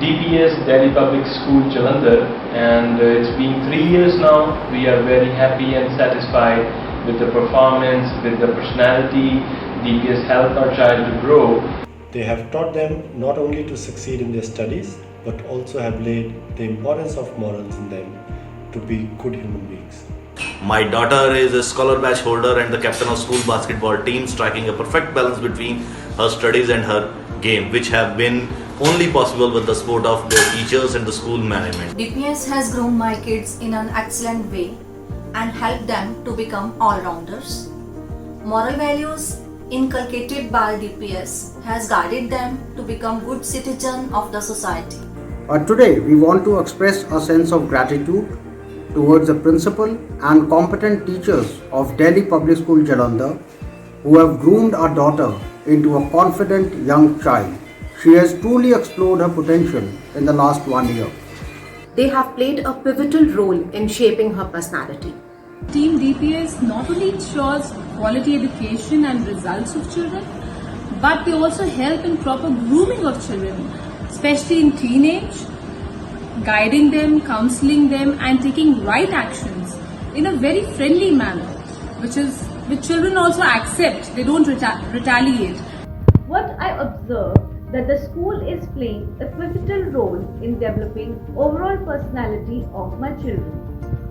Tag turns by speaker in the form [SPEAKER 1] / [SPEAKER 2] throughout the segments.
[SPEAKER 1] DPS Delhi Public School Jalandhar, and it's been 3 years now. We are very happy and satisfied with the performance, with the personality. DPS helped our child to grow.
[SPEAKER 2] They have taught them not only to succeed in their studies, but also have laid the importance of morals in them to be good human beings.
[SPEAKER 3] My daughter is a scholar badge holder and the captain of school basketball team, striking a perfect balance between her studies and her game, which have been only possible with the support of their teachers and the school management.
[SPEAKER 4] DPS has grown my kids in an excellent way and helped them to become all-rounders. Moral values inculcated by DPS has guided them to become good citizens of the society.
[SPEAKER 5] Today, we want to express a sense of gratitude towards the principal and competent teachers of Delhi Public School Jalandhar who have groomed our daughter into a confident young child. She has truly explored her potential in the last 1 year.
[SPEAKER 6] They have played a pivotal role in shaping her personality.
[SPEAKER 7] Team DPS not only ensures quality education and results of children, but they also help in proper grooming of children, especially in teenage, guiding them, counseling them and taking right actions in a very friendly manner, which children also accept. They don't retaliate.
[SPEAKER 8] What I observe that the school is playing a pivotal role in developing overall personality of my children.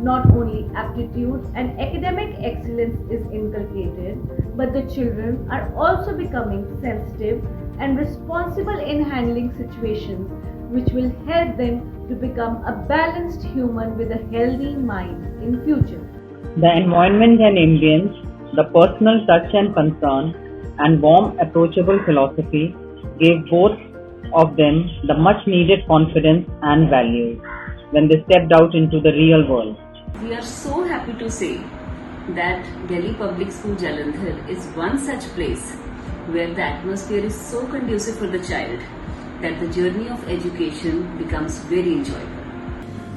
[SPEAKER 8] Not only aptitude and academic excellence is inculcated, but the children are also becoming sensitive and responsible in handling situations, which will help them to become a balanced human with a healthy mind in future.
[SPEAKER 9] The environment and ambience, the personal touch and concern, and warm, approachable philosophy gave both of them the much needed confidence and values when they stepped out into the real world.
[SPEAKER 10] We are so happy to say that Delhi Public School Jalandhar is one such place where the atmosphere is so conducive for the child that the journey of education becomes very enjoyable.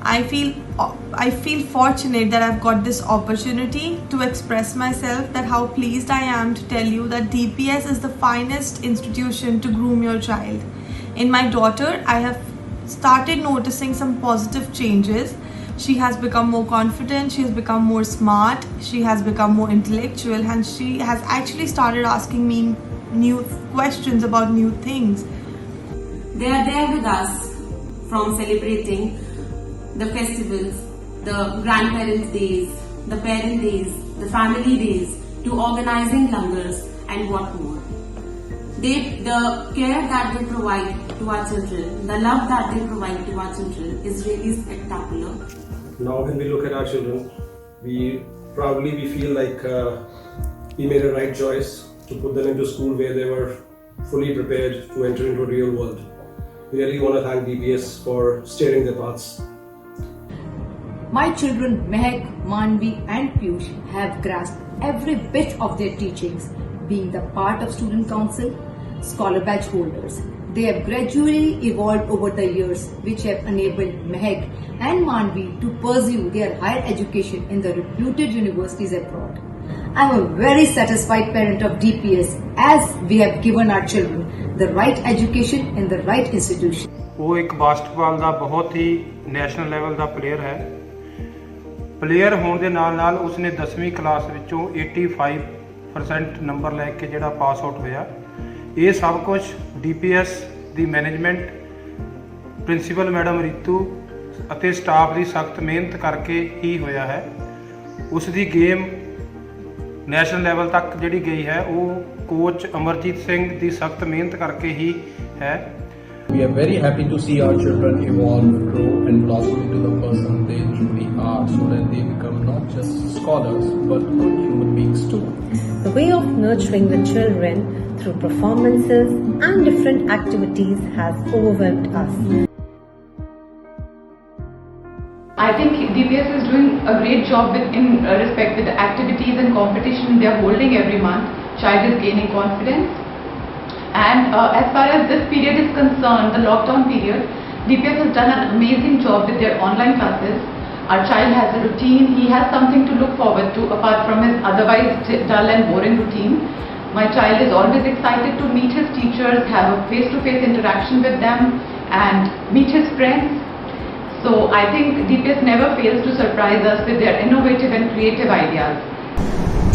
[SPEAKER 11] I feel fortunate that I've got this opportunity to express myself, that how pleased I am to tell you that DPS is the finest institution to groom your child. In my daughter, I have started noticing some positive changes. She has become more confident, she has become more smart, she has become more intellectual, and she has actually started asking me new questions about new things.
[SPEAKER 10] They are there with us from celebrating the festivals, the grandparents' days, the parent days, the family days, to organizing langars and what more. The care that they provide to our children, the love that they provide to our children is really spectacular.
[SPEAKER 12] Now when we look at our children, we feel like we made a right choice to put them into school where they were fully prepared to enter into a real world. We really want to thank DPS for steering their paths.
[SPEAKER 13] My children Mehak, Manvi and Piyush have grasped every bit of their teachings, being the part of student council, scholar badge holders. They have gradually evolved over the years, which have enabled Mehak and Manvi to pursue their higher education in the reputed universities abroad. I am a very satisfied parent of DPS as we have given our children the right education in the right institution.
[SPEAKER 14] वो एक basketball ਦਾ बहुत ही national level ਦਾ player ਹੈ। Player ਹੋਣ ਦੇ ਨਾਲ ਉਸਨੇ 10ਵੀਂ class ਵਿੱਚੋਂ 85% ਨੰਬਰ ਲੈ ਕੇ ਜਿਹੜਾ ਪਾਸ ਆਊਟ ਹੋਇਆ। ਇਹ ਸਭ ਕੁਝ DPS ਦੀ ਮੈਨੇਜਮੈਂਟ, ਪ੍ਰਿੰਸੀਪਲ ਮੈਡਮ ਰੀਤੂ ਅਤੇ ਸਟਾਫ ਦੀ ਸਖਤ ਮਿਹਨਤ ਕਰਕੇ ਹੀ ਹੋਇਆ ਹੈ। ਉਸ ਦੀ ਗੇਮ ਨੈਸ਼ਨਲ ਲੈਵਲ ਤੱਕ ਜਿਹੜੀ ਗਈ ਹੈ ਉਹ ਕੋਚ ਅਮਰਜੀਤ ਸਿੰਘ ਦੀ ਸਖਤ ਮਿਹਨਤ ਕਰਕੇ ਹੀ ਹੈ।
[SPEAKER 15] We are very happy to see our children evolve, grow and blossom into the person they truly are, so that they become not just scholars but good human beings too.
[SPEAKER 6] The way of nurturing the children through performances and different activities has overwhelmed us.
[SPEAKER 16] I think DPS is doing a great job in respect with the activities and competition they are holding every month. Child is gaining confidence. And as far as this period is concerned, the lockdown period, DPS has done an amazing job with their online classes. Our child has a routine, he has something to look forward to apart from his otherwise dull and boring routine. My child is always excited to meet his teachers, have a face-to-face interaction with them, and meet his friends. So I think DPS never fails to surprise us with their innovative and creative ideas.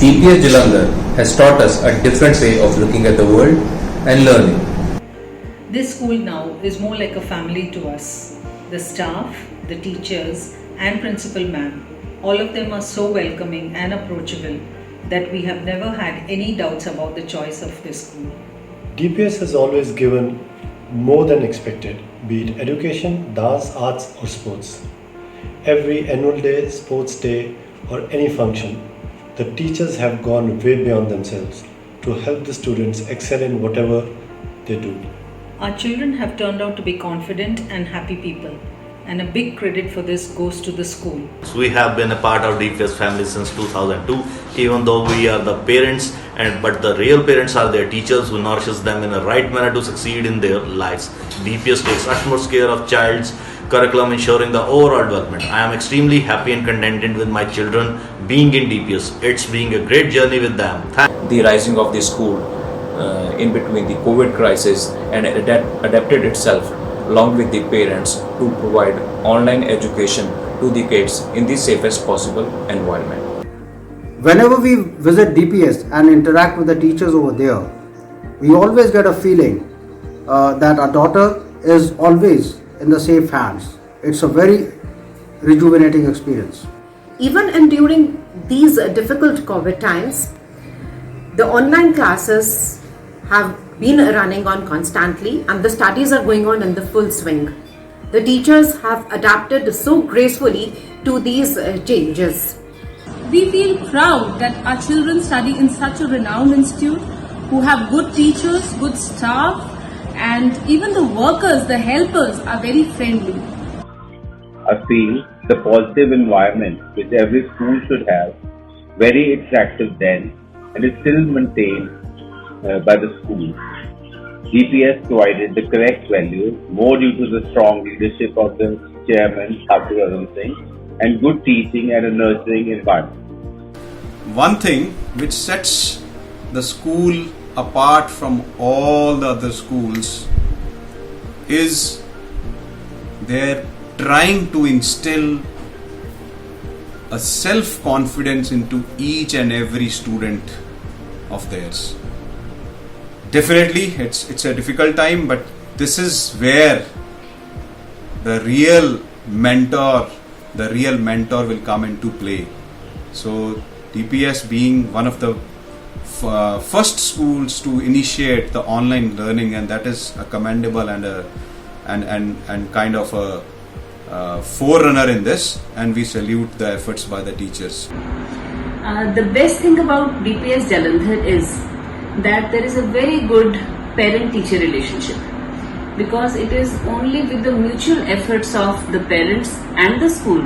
[SPEAKER 17] DPS Jalandhar has taught us a different way of looking at the world and learning.
[SPEAKER 18] This school now is more like a family to us. The staff, the teachers and principal ma'am, all of them are so welcoming and approachable that we have never had any doubts about the choice of this school.
[SPEAKER 2] DPS has always given more than expected, be it education, dance, arts or sports. Every annual day, sports day or any function, the teachers have gone way beyond themselves to help the students excel in whatever they do.
[SPEAKER 18] Our children have turned out to be confident and happy people, and a big credit for this goes to the school.
[SPEAKER 3] We have been a part of DPS family since 2002, even though we are the parents, but the real parents are their teachers who nourishes them in a right manner to succeed in their lives. DPS takes utmost care of child's curriculum, ensuring the overall development. I am extremely happy and contented with my children being in DPS. It's being a great journey with them.
[SPEAKER 19] The rising of the school in between the COVID crisis and adapted itself along with the parents to provide online education to the kids in the safest possible environment.
[SPEAKER 5] Whenever we visit DPS and interact with the teachers over there, we always get a feeling that our daughter is always in the safe hands. It's a very rejuvenating experience.
[SPEAKER 20] Even and during these difficult COVID times, the online classes have been running on constantly and the studies are going on in the full swing. The teachers have adapted so gracefully to these changes.
[SPEAKER 7] We feel proud that our children study in such a renowned institute who have good teachers, good staff, and even the workers, the helpers are very friendly.
[SPEAKER 21] I feel the positive environment which every school should have, very attractive then, and is still maintained by the school. DPS provided the correct values, more due to the strong leadership of the chairman, Dr. Arun Singh, and good teaching and a nurturing environment.
[SPEAKER 22] One thing which sets the school apart from all the other schools is they're trying to instill a self-confidence into each and every student of theirs. Definitely it's a difficult time, but this is where the real mentor will come into play. So DPS being one of the first schools to initiate the online learning, and that is a commendable and kind of a forerunner in this, and we salute the efforts by the teachers.
[SPEAKER 23] The best thing about DPS Jalandhar is that there is a very good parent-teacher relationship, because it is only with the mutual efforts of the parents and the school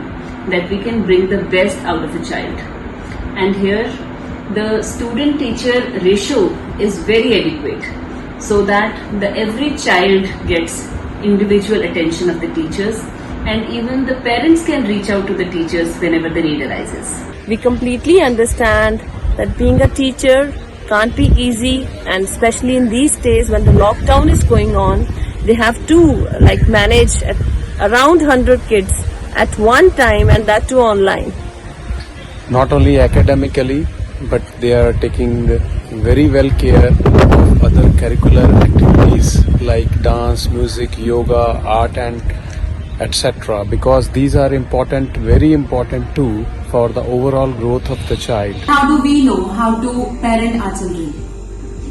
[SPEAKER 23] that we can bring the best out of a child. And here the student-teacher ratio is very adequate, so that every child gets individual attention of the teachers, and even the parents can reach out to the teachers whenever the need arises.
[SPEAKER 24] We completely understand that being a teacher can't be easy, and especially in these days when the lockdown is going on, they have to manage around 100 kids at one time, and that too online.
[SPEAKER 15] Not only academically, but they are taking very well care of other curricular activities like dance, music, yoga, art and etc. because these are important, very important too for the overall growth of the child.
[SPEAKER 10] How do we know how to parent our children?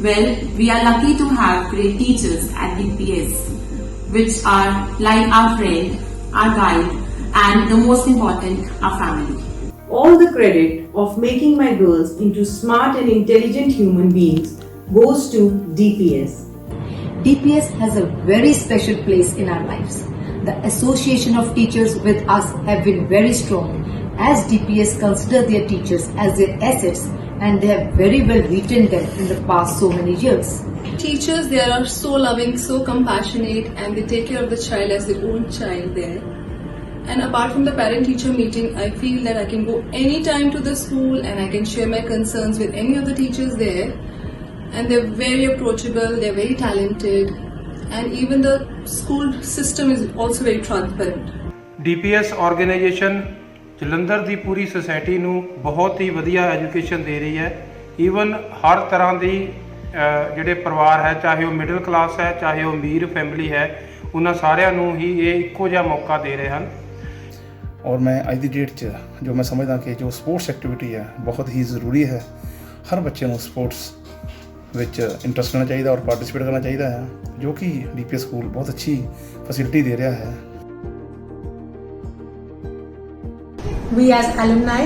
[SPEAKER 10] Well, we are lucky to have great teachers at DPS, which are like our friend, our guide, and the most important, our family.
[SPEAKER 25] All the credit of making my girls into smart and intelligent human beings goes to DPS.
[SPEAKER 13] DPS has a very special place in our lives. The association of teachers with us have been very strong, as DPS consider their teachers as their assets, and they have very well retained them in the past so many years.
[SPEAKER 26] Teachers, they are so loving, so compassionate, and they take care of the child as their own child there. And apart from the parent-teacher meeting, I feel that I can go anytime to the school and I can share my concerns with any of the teachers there. And they're very approachable, they're very talented, and even the school system is also very transparent.
[SPEAKER 14] DPS organisation Jalandhar the Puri society ਨੂੰ ਬਹੁਤ ਹੀ ਵਧੀਆ education ਦੇ ਰਹੀ ਹੈ। Even ਹਰ ਤਰ੍ਹਾਂ ਦੀ ਜਿਹੜੇ ਪਰਿਵਾਰ ਹੈ, ਚਾਹੇ ਉਹ ਮਿਡਲ ਕਲਾਸ ਹੈ, ਚਾਹੇ ਉਹ ਅਮੀਰ ਫੈਮਿਲੀ ਹੈ, ਉਹਨਾਂ ਸਾਰਿਆਂ ਨੂੰ ਹੀ ਇਹ ਇੱਕੋ ਜਿਹਾ ਮੌਕਾ ਦੇ ਰਹੇ ਹਨ।
[SPEAKER 1] ਔਰ ਮੈਂ ਅੱਜ ਦੀ ਡੇਟ 'ਚ ਜੋ ਮੈਂ ਸਮਝਦਾ ਕਿ ਜੋ ਸਪੋਰਟਸ ਐਕਟੀਵਿਟੀ ਹੈ ਬਹੁਤ ਹੀ ਜ਼ਰੂਰੀ ਹੈ। ਹਰ ਬੱਚੇ ਨੂੰ ਸਪੋਰਟਸ ਵਿੱਚ ਇੰਟਰਸਟ ਲੈਣਾ ਚਾਹੀਦਾ ਔਰ ਪਾਰਟਿਸਿਪੇਟ ਕਰਨਾ ਚਾਹੀਦਾ ਹੈ, ਜੋ ਕਿ DPS ਸਕੂਲ ਬਹੁਤ ਅੱਛੀ ਫੈਸਿਲਿਟੀ ਦੇ ਰਿਹਾ ਹੈ।
[SPEAKER 4] We as alumni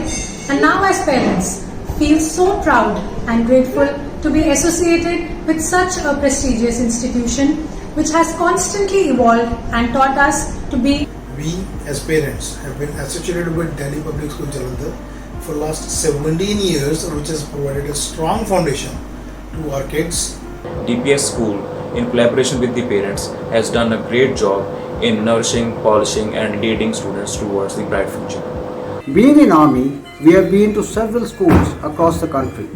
[SPEAKER 4] and now as parents feel so proud and grateful to be associated with such a prestigious institution which has constantly evolved and taught us to be.
[SPEAKER 8] We as parents have been associated with Delhi Public School Jalandhar for last 17 years, which has provided a strong foundation to our kids.
[SPEAKER 19] DPS school, in collaboration with the parents, has done a great job in nourishing, polishing and leading students towards the bright future.
[SPEAKER 5] Being in Army, we have been to several schools across the country,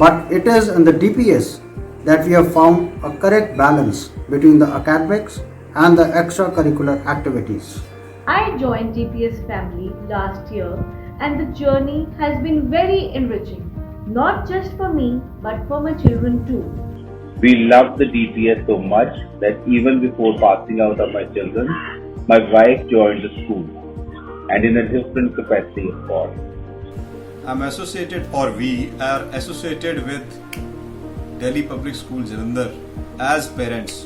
[SPEAKER 5] but it is in the DPS that we have found a correct balance between the academics and the extracurricular activities.
[SPEAKER 9] I joined DPS family last year and the journey has been very enriching, not just for me but for my children too.
[SPEAKER 21] We loved the DPS so much that even before passing out of my children, my wife joined the school, and in a different capacity, of course.
[SPEAKER 22] I'm associated, or we are associated with Delhi Public School Jalandhar as parents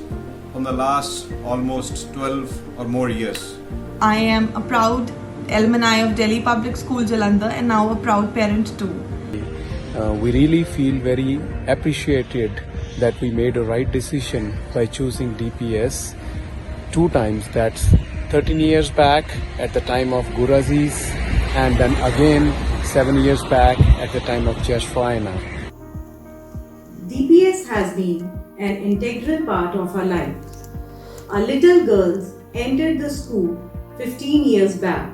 [SPEAKER 22] from the last almost 12 or more years.
[SPEAKER 11] I am a proud alumni of Delhi Public School Jalandhar and now a proud parent too.
[SPEAKER 15] We really feel very appreciated that we made a right decision by choosing DPS 2 times. That's 13 years back at the time of Gurazi's and then again 7 years back at the time of Jashfaina.
[SPEAKER 25] DPS has been an integral part of our lives. Our little girls entered the school 15 years back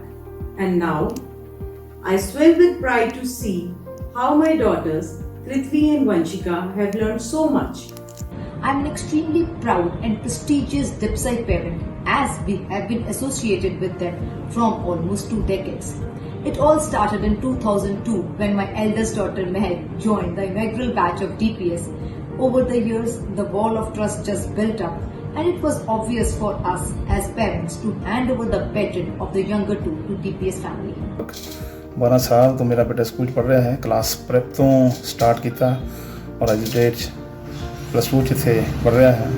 [SPEAKER 25] and now I swell with pride to see how my daughters Prithvi and Vanshika have learned so much.
[SPEAKER 13] I'm an extremely proud and prestigious Dipsai parent as we have been associated with them from almost 2 decades. It all started in 2002 when my eldest daughter Mehak joined the inaugural batch of DPS. Over the years, the wall of trust just built up and it was obvious for us as parents to hand over the baton of the younger two to DPS family.
[SPEAKER 1] 12 ਸਾਲ ਤੋਂ ਮੇਰਾ ਬੇਟਾ school ਪੜ੍ਹ ਰਿਹਾ ਹੈ। Class prep ਤੋਂ start ਕੀਤਾ ਔਰ ਅੱਜ ਡੇਟ +2 'ਚ ਇੱਥੇ ਪੜ੍ਹ ਰਿਹਾ ਹੈ।